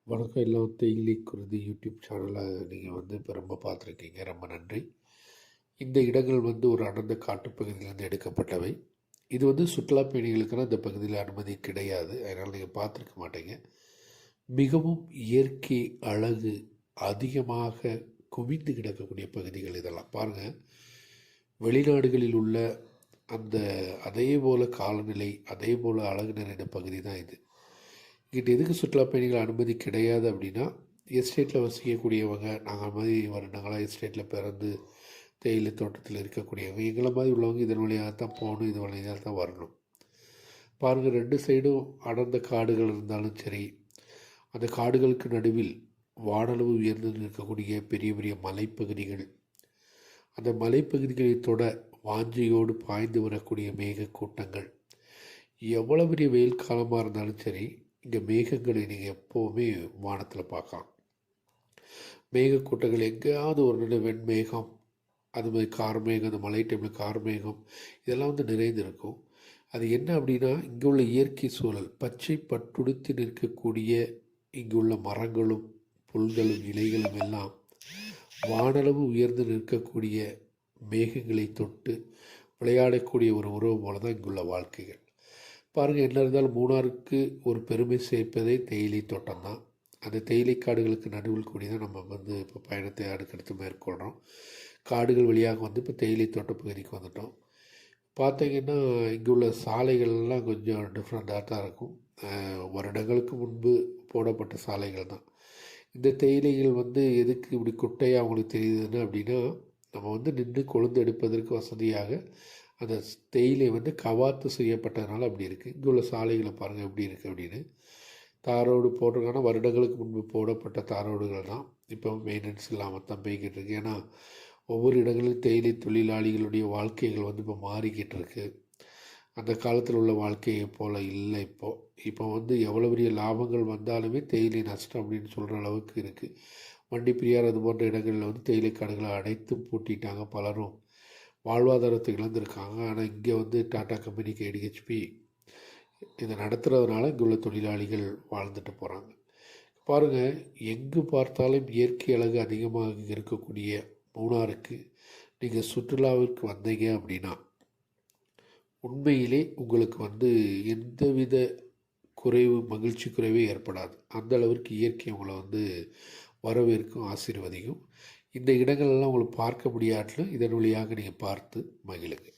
வணக்கம் எல்லாம் தேயிலை குருதி யூடியூப் சேனலை நீங்கள் இப்போ ரொம்ப பார்த்துருக்கீங்க. ரொம்ப நன்றி. இந்த இடங்கள் ஒரு அடர்ந்த காட்டுப்பகுதியிலேருந்து எடுக்கப்பட்டவை. இது சுற்றுலா பயணிகளுக்கான இந்த பகுதியில் அனுமதி கிடையாது. அதனால் நீங்கள் பார்த்துருக்க மாட்டீங்க. மிகவும் இயற்கை அழகு அதிகமாக குவிந்து கிடக்கக்கூடிய பகுதிகள் இதெல்லாம் பாருங்கள். வெளிநாடுகளில் உள்ள அந்த அதே போல் காலநிலை, அதே போல் அழகு நிறைந்த பகுதி தான் இது. இங்கிட்ட எதுக்கு சுற்றுலா பயணிகள் அனுமதி கிடையாது அப்படின்னா, எஸ்டேட்டில் வசிக்கக்கூடியவங்க, நாங்கள் மாதிரி வருடங்களாக எஸ்டேட்டில் பிறந்து தேயிலை தோட்டத்தில் இருக்கக்கூடியவங்க, எங்களை மாதிரி உள்ளவங்க இதன் வழியாக தான் போகணும், இது வழியாக தான் வரணும். பாருங்கள், 2 சைடும் அடர்ந்த காடுகள் இருந்தாலும் சரி, அந்த காடுகளுக்கு நடுவில் வானளவு உயர்ந்து இருக்கக்கூடிய பெரிய பெரிய மலைப்பகுதிகள், அந்த மலைப்பகுதிகளை தொட வாஞ்சையோடு பாய்ந்து வரக்கூடிய மேக கூட்டங்கள், எவ்வளோ பெரிய வெயில் காலமாக இருந்தாலும் சரி, இங்கே மேகங்களை நீங்கள் எப்போவுமே வானத்தில் பார்க்கலாம். மேகக்கூட்டங்கள் எங்கேயாவது ஒரு நிலை வெண்மேகம், அது மாதிரி கார்மேகம், அந்த மழை டைமில் கார்மேகம், இதெல்லாம் நிறைந்திருக்கும். அது என்ன அப்படின்னா, இங்கே உள்ள இயற்கை சூழல், பச்சை பட்டுடுத்தி நிற்கக்கூடிய இங்கு உள்ள மரங்களும் புல்களும் இலைகளும் எல்லாம் வானளவு உயர்ந்து நிற்கக்கூடிய மேகங்களை தொட்டு விளையாடக்கூடிய ஒரு உறவு போல தான் இங்குள்ள வாழ்க்கைகள். பாருங்கள், என்ன இருந்தாலும் மூணாருக்கு ஒரு பெருமை சேர்ப்பதே தேயிலை தோட்டம் தான். அந்த தேயிலை காடுகளுக்கு நடுவில் கூடி தான் நம்ம இப்போ பயணத்தை அடுக்கடுத்து மேற்கொள்கிறோம். காடுகள் வழியாக இப்போ தேயிலை தோட்ட பகுதிக்கு வந்துட்டோம். பார்த்திங்கன்னா இங்கே உள்ள சாலைகள்லாம் கொஞ்சம் டிஃப்ரெண்ட்டாக தான் இருக்கும். வருடங்களுக்கு முன்பு போடப்பட்ட சாலைகள் தான். இந்த தேயிலைகள் எதுக்கு இப்படி குட்டையாக அவங்களுக்கு தெரியுதுன்னு அப்படின்னா, நம்ம நின்று கொழுந்து எடுப்பதற்கு வசதியாக அந்த தேயிலை கவாத்து செய்யப்பட்டதுனால அப்படி இருக்குது. இங்கே உள்ள சாலைகளை பாருங்கள் எப்படி இருக்குது அப்படின்னு. தாரோடு போட்டிருக்காங்கன்னா வருடங்களுக்கு முன்பு போடப்பட்ட தாரோடுகள் தான். இப்போ மெயின்டெனன்ஸ் இல்லாமல் தான் போய்கிட்டு இருக்குது. ஏன்னா ஒவ்வொரு இடங்களிலும் தேயிலை தொழிலாளிகளுடைய வாழ்க்கைகள் இப்போ மாறிக்கிட்டு இருக்குது. அந்த காலத்தில் உள்ள வாழ்க்கையை போல் இல்லை. இப்போ எவ்வளோ பெரிய லாபங்கள் வந்தாலுமே தேயிலை நஷ்டம் அப்படின்னு சொல்கிற அளவுக்கு இருக்குது. வண்டி பிரியார் அது போன்ற இடங்களில் தேயிலை காடுகளை அடைத்து பூட்டிட்டாங்க. பலரும் வாழ்வாதாரத்தை இழந்திருக்காங்க. ஆனால் இங்கே டாடா கம்பெனி, KDHP இதை நடத்துகிறதுனால இங்கே உள்ள தொழிலாளிகள் வாழ்ந்துட்டு போகிறாங்க. பாருங்கள், எங்கு பார்த்தாலும் இயற்கை அழகு அதிகமாக இருக்கக்கூடிய மூணாருக்கு நீங்கள் சுற்றுலாவிற்கு வந்தீங்க அப்படின்னா உண்மையிலே உங்களுக்கு எந்தவித மகிழ்ச்சி குறைவே ஏற்படாது. அந்த அளவிற்கு இயற்கை உங்களை வரவேற்கும், ஆசீர்வதிக்கும். இந்த இடங்களெல்லாம் உங்களுக்கு பார்க்க முடியாட்டிலும் இதன் வழியாக நீங்கள் பார்த்து மகிழுங்க.